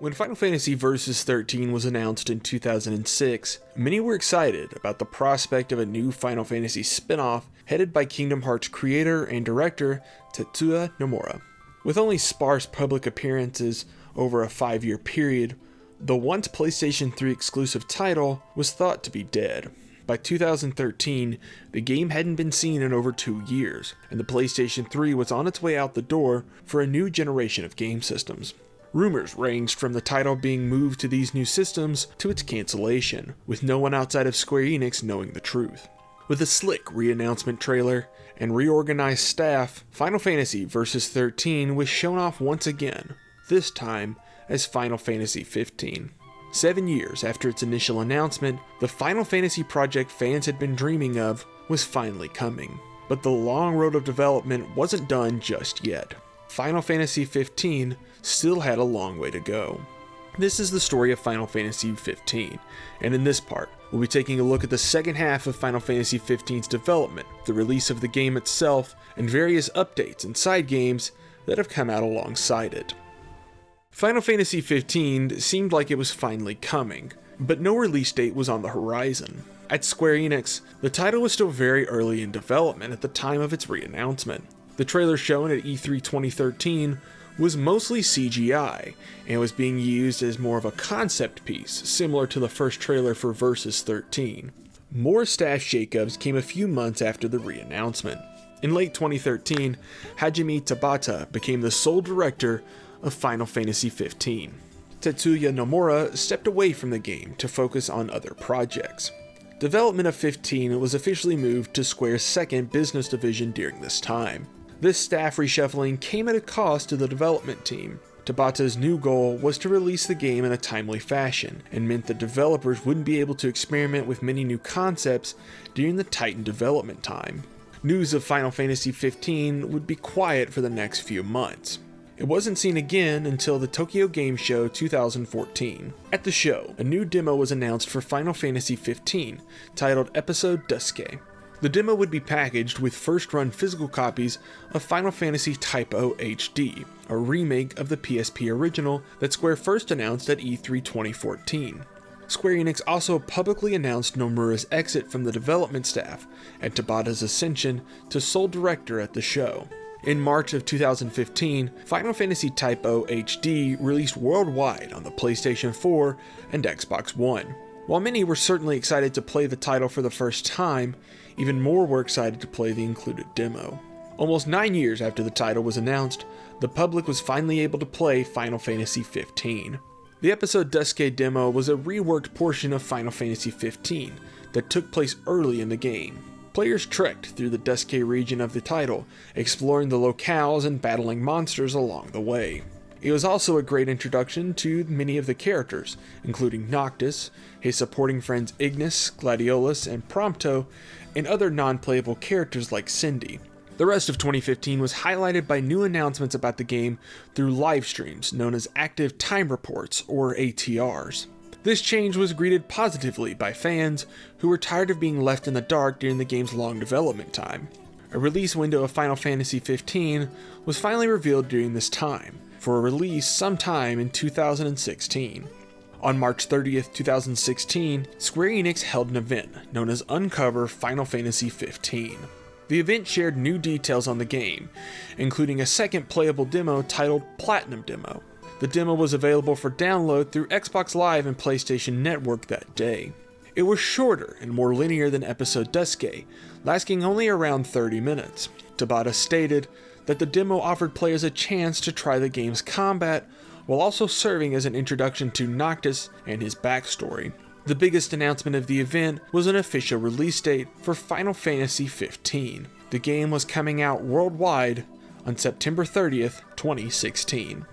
When Final Fantasy Versus XIII was announced in 2006, many were excited about the prospect of a new Final Fantasy spin-off headed by Kingdom Hearts creator and director Tetsuya Nomura. With only sparse public appearances over a 5-year period, the once PlayStation 3 exclusive title was thought to be dead. By 2013, the game hadn't been seen in over 2 years, and the PlayStation 3 was on its way out the door for a new generation of game systems. Rumors ranged from the title being moved to these new systems to its cancellation, with no one outside of Square Enix knowing the truth. With a slick re-announcement trailer and reorganized staff, Final Fantasy Versus XIII was shown off once again, this time as Final Fantasy XV. 7 years after its initial announcement, the Final Fantasy project fans had been dreaming of was finally coming. But the long road of development wasn't done just yet. Final Fantasy XV still had a long way to go. This is the story of Final Fantasy XV, and in this part, we'll be taking a look at the second half of Final Fantasy XV's development, the release of the game itself, and various updates and side games that have come out alongside it. Final Fantasy XV seemed like it was finally coming, but no release date was on the horizon. At Square Enix, the title was still very early in development at the time of its re-announcement. The trailer shown at E3 2013 was mostly CGI, and was being used as more of a concept piece, similar to the first trailer for Versus XIII. More staff shakeups came a few months after the re-announcement. In late 2013, Hajime Tabata became the sole director of Final Fantasy XV. Tetsuya Nomura stepped away from the game to focus on other projects. Development of 15 was officially moved to Square's second business division during this time. This staff reshuffling came at a cost to the development team. Tabata's new goal was to release the game in a timely fashion, and meant that developers wouldn't be able to experiment with many new concepts during the tightened development time. News of Final Fantasy XV would be quiet for the next few months. It wasn't seen again until the Tokyo Game Show 2014. At the show, a new demo was announced for Final Fantasy XV, titled Episode Duske. The demo would be packaged with first-run physical copies of Final Fantasy Type-O HD, a remake of the PSP original that Square first announced at E3 2014. Square Enix also publicly announced Nomura's exit from the development staff and Tabata's ascension to sole director at the show. In March of 2015, Final Fantasy Type-O HD released worldwide on the PlayStation 4 and Xbox One. While many were certainly excited to play the title for the first time, even more were excited to play the included demo. Almost 9 years after the title was announced, the public was finally able to play Final Fantasy XV. The Episode Duske demo was a reworked portion of Final Fantasy XV that took place early in the game. Players trekked through the Duske region of the title, exploring the locales and battling monsters along the way. It was also a great introduction to many of the characters, including Noctis, his supporting friends Ignis, Gladiolus, and Prompto, and other non-playable characters like Cindy. The rest of 2015 was highlighted by new announcements about the game through live streams known as Active Time Reports, or ATRs. This change was greeted positively by fans who were tired of being left in the dark during the game's long development time. A release window of Final Fantasy XV was finally revealed during this time, for a release sometime in 2016. On March 30th, 2016, Square Enix held an event known as Uncover Final Fantasy XV. The event shared new details on the game, including a second playable demo titled Platinum Demo. The demo was available for download through Xbox Live and PlayStation Network that day. It was shorter and more linear than Episode Duske, lasting only around 30 minutes. Tabata stated that the demo offered players a chance to try the game's combat, while also serving as an introduction to Noctis and his backstory. The biggest announcement of the event was an official release date for Final Fantasy XV. The game was coming out worldwide on September 30th, 2016.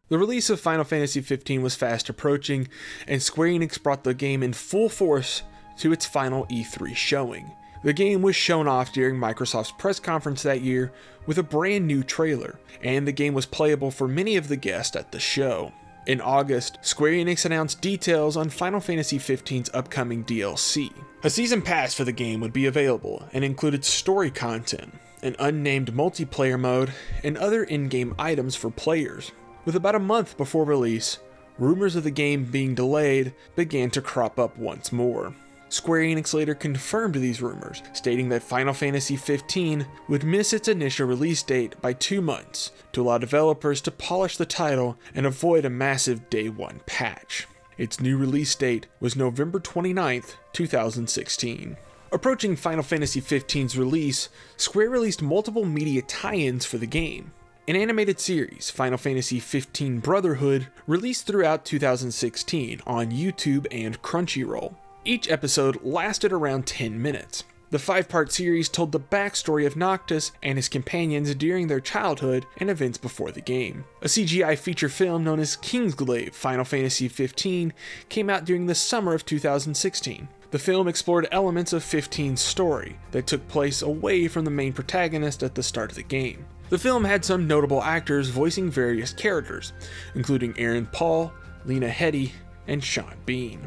The release of Final Fantasy XV was fast approaching, and Square Enix brought the game in full force to its final E3 showing. The game was shown off during Microsoft's press conference that year with a brand new trailer, and the game was playable for many of the guests at the show. In August, Square Enix announced details on Final Fantasy XV's upcoming DLC. A season pass for the game would be available and included story content, an unnamed multiplayer mode, and other in-game items for players. With about a month before release, rumors of the game being delayed began to crop up once more. Square Enix later confirmed these rumors, stating that Final Fantasy XV would miss its initial release date by 2 months to allow developers to polish the title and avoid a massive Day 1 patch. Its new release date was November 29th, 2016. Approaching Final Fantasy XV's release, Square released multiple media tie-ins for the game. An animated series, Final Fantasy XV Brotherhood, released throughout 2016 on YouTube and Crunchyroll. Each episode lasted around 10 minutes. The 5-part series told the backstory of Noctis and his companions during their childhood and events before the game. A CGI feature film known as Kingsglaive Final Fantasy XV came out during the summer of 2016. The film explored elements of 15's story that took place away from the main protagonist at the start of the game. The film had some notable actors voicing various characters, including Aaron Paul, Lena Headey, and Sean Bean.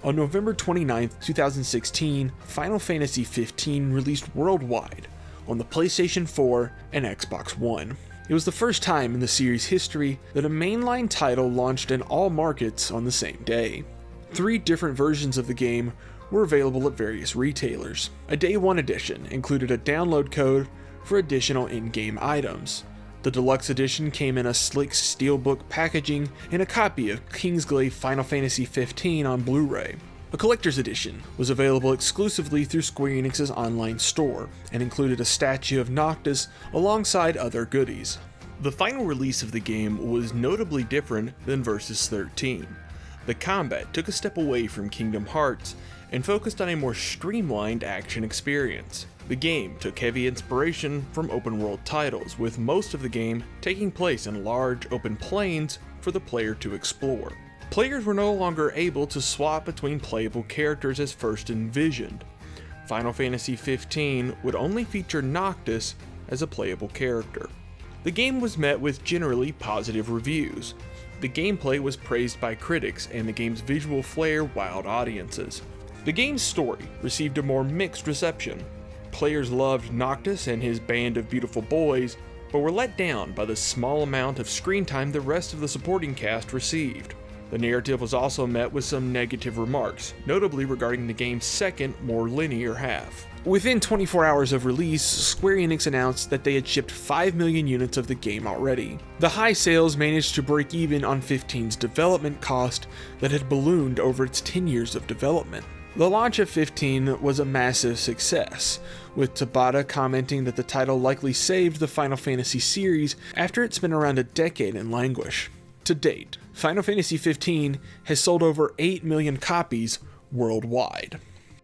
On November 29, 2016, Final Fantasy XV released worldwide on the PlayStation 4 and Xbox One. It was the first time in the series' history that a mainline title launched in all markets on the same day. 3 different versions of the game were available at various retailers. A Day 1 edition included a download code for additional in-game items. The deluxe edition came in a slick steelbook packaging and a copy of Kingsglaive Final Fantasy XV on Blu-ray. A collector's edition was available exclusively through Square Enix's online store and included a statue of Noctis alongside other goodies. The final release of the game was notably different than Versus XIII. The combat took a step away from Kingdom Hearts and focused on a more streamlined action experience. The game took heavy inspiration from open-world titles, with most of the game taking place in large open plains for the player to explore. Players were no longer able to swap between playable characters as first envisioned. Final Fantasy XV would only feature Noctis as a playable character. The game was met with generally positive reviews. The gameplay was praised by critics, and the game's visual flair wowed audiences. The game's story received a more mixed reception. Players loved Noctis and his band of beautiful boys, but were let down by the small amount of screen time the rest of the supporting cast received. The narrative was also met with some negative remarks, notably regarding the game's second, more linear half. Within 24 hours of release, Square Enix announced that they had shipped 5 million units of the game already. The high sales managed to break even on 15's development cost that had ballooned over its 10 years of development. The launch of 15 was a massive success, with Tabata commenting that the title likely saved the Final Fantasy series after it spent around a decade in languish. To date, Final Fantasy XV has sold over 8 million copies worldwide.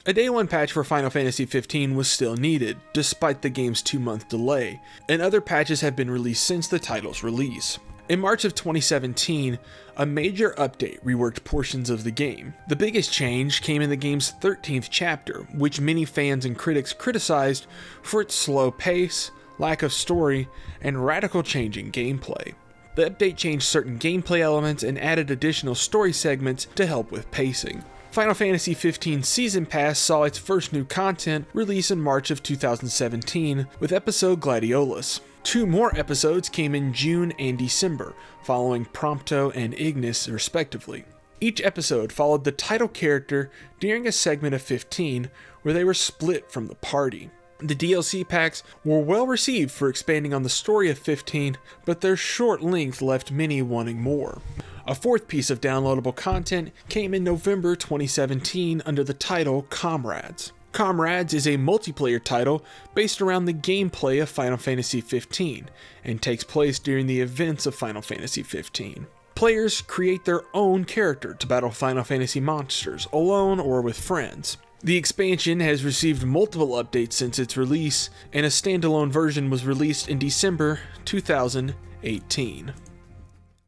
A Day 1 patch for Final Fantasy XV was still needed, despite the game's 2-month delay, and other patches have been released since the title's release. In March of 2017, a major update reworked portions of the game. The biggest change came in the game's 13th chapter, which many fans and critics criticized for its slow pace, lack of story, and radical change in gameplay. The update changed certain gameplay elements and added additional story segments to help with pacing. Final Fantasy XV Season Pass saw its first new content release in March of 2017 with episode Gladiolus. 2 more episodes came in June and December, following Prompto and Ignis respectively. Each episode followed the title character during a segment of 15 where they were split from the party. The DLC packs were well received for expanding on the story of 15, but their short length left many wanting more. A 4th piece of downloadable content came in November 2017 under the title Comrades. Comrades is a multiplayer title based around the gameplay of Final Fantasy XV and takes place during the events of Final Fantasy XV. Players create their own character to battle Final Fantasy monsters, alone or with friends. The expansion has received multiple updates since its release, and a standalone version was released in December 2018.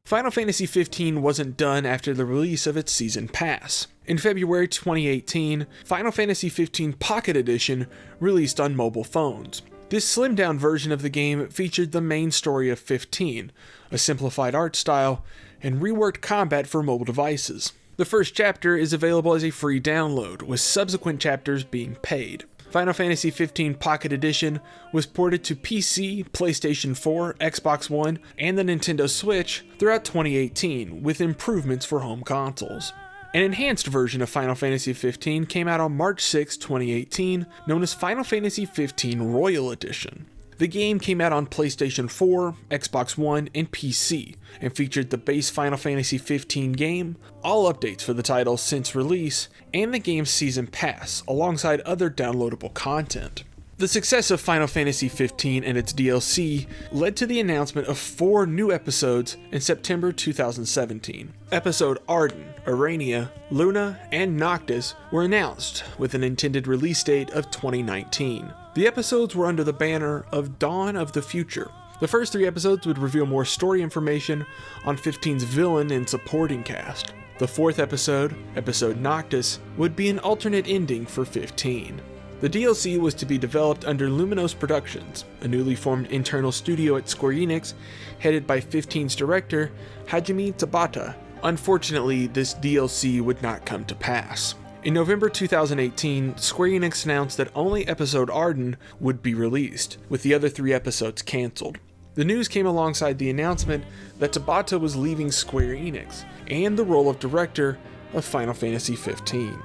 Final Fantasy XV wasn't done after the release of its Season Pass. In February 2018, Final Fantasy XV Pocket Edition released on mobile phones. This slimmed-down version of the game featured the main story of 15, a simplified art style, and reworked combat for mobile devices. The first chapter is available as a free download, with subsequent chapters being paid. Final Fantasy XV Pocket Edition was ported to PC, PlayStation 4, Xbox One, and the Nintendo Switch throughout 2018 with improvements for home consoles. An enhanced version of Final Fantasy XV came out on March 6, 2018, known as Final Fantasy XV Royal Edition. The game came out on PlayStation 4, Xbox One, and PC, and featured the base Final Fantasy XV game, all updates for the title since release, and the game's Season Pass, alongside other downloadable content. The success of Final Fantasy XV and its DLC led to the announcement of 4 new episodes in September 2017. Episode Arden, Urania, Luna, and Noctis were announced, with an intended release date of 2019. The episodes were under the banner of Dawn of the Future. The first 3 episodes would reveal more story information on 15's villain and supporting cast. The 4th episode, Episode Noctis, would be an alternate ending for 15. The DLC was to be developed under Luminos Productions, a newly formed internal studio at Square Enix, headed by 15's director, Hajime Tabata. Unfortunately, this DLC would not come to pass. In November 2018, Square Enix announced that only episode Arden would be released, with the other 3 episodes cancelled. The news came alongside the announcement that Tabata was leaving Square Enix, and the role of director of Final Fantasy XV.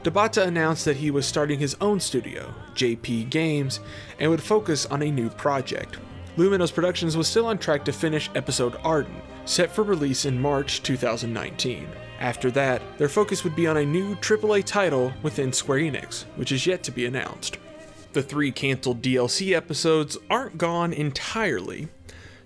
Tabata announced that he was starting his own studio, JP Games, and would focus on a new project. Luminos Productions was still on track to finish episode Arden, set for release in March 2019. After that, their focus would be on a new AAA title within Square Enix, which is yet to be announced. The 3 cancelled DLC episodes aren't gone entirely.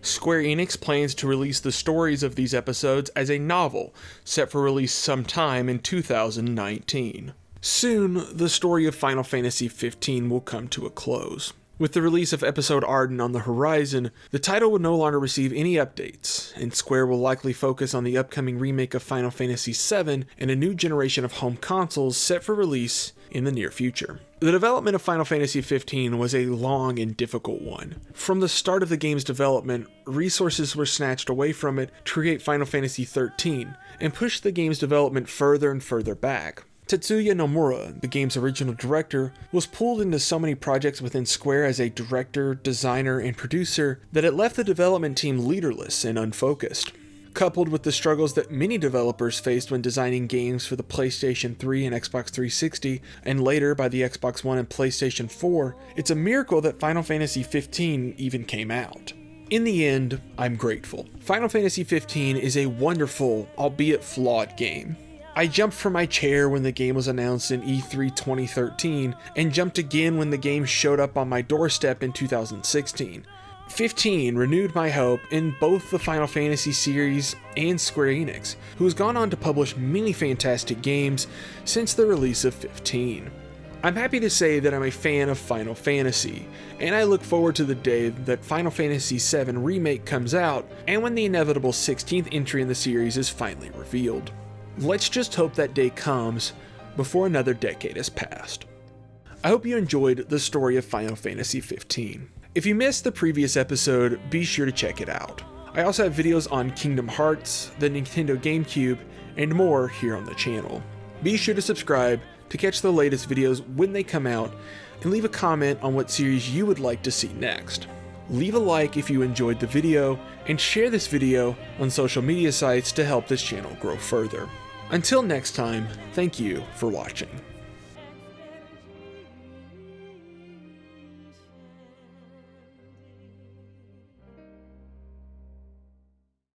Square Enix plans to release the stories of these episodes as a novel, set for release sometime in 2019. Soon, the story of Final Fantasy XV will come to a close. With the release of episode Arden on the horizon, the title will no longer receive any updates, and Square will likely focus on the upcoming remake of Final Fantasy VII and a new generation of home consoles set for release in the near future. The development of Final Fantasy XV was a long and difficult one. From the start of the game's development, resources were snatched away from it to create Final Fantasy XIII, and pushed the game's development further and further back. Tetsuya Nomura, the game's original director, was pulled into so many projects within Square as a director, designer, and producer that it left the development team leaderless and unfocused. Coupled with the struggles that many developers faced when designing games for the PlayStation 3 and Xbox 360, and later by the Xbox One and PlayStation 4, it's a miracle that Final Fantasy XV even came out. In the end, I'm grateful. Final Fantasy XV is a wonderful, albeit flawed game. I jumped from my chair when the game was announced in E3 2013, and jumped again when the game showed up on my doorstep in 2016. 15 renewed my hope in both the Final Fantasy series and Square Enix, who has gone on to publish many fantastic games since the release of 15. I'm happy to say that I'm a fan of Final Fantasy, and I look forward to the day that Final Fantasy VII Remake comes out, and when the inevitable 16th entry in the series is finally revealed. Let's just hope that day comes before another decade has passed. I hope you enjoyed the story of Final Fantasy XV. If you missed the previous episode, be sure to check it out. I also have videos on Kingdom Hearts, the Nintendo GameCube, and more here on the channel. Be sure to subscribe to catch the latest videos when they come out, and leave a comment on what series you would like to see next. Leave a like if you enjoyed the video, and share this video on social media sites to help this channel grow further. Until next time, thank you for watching.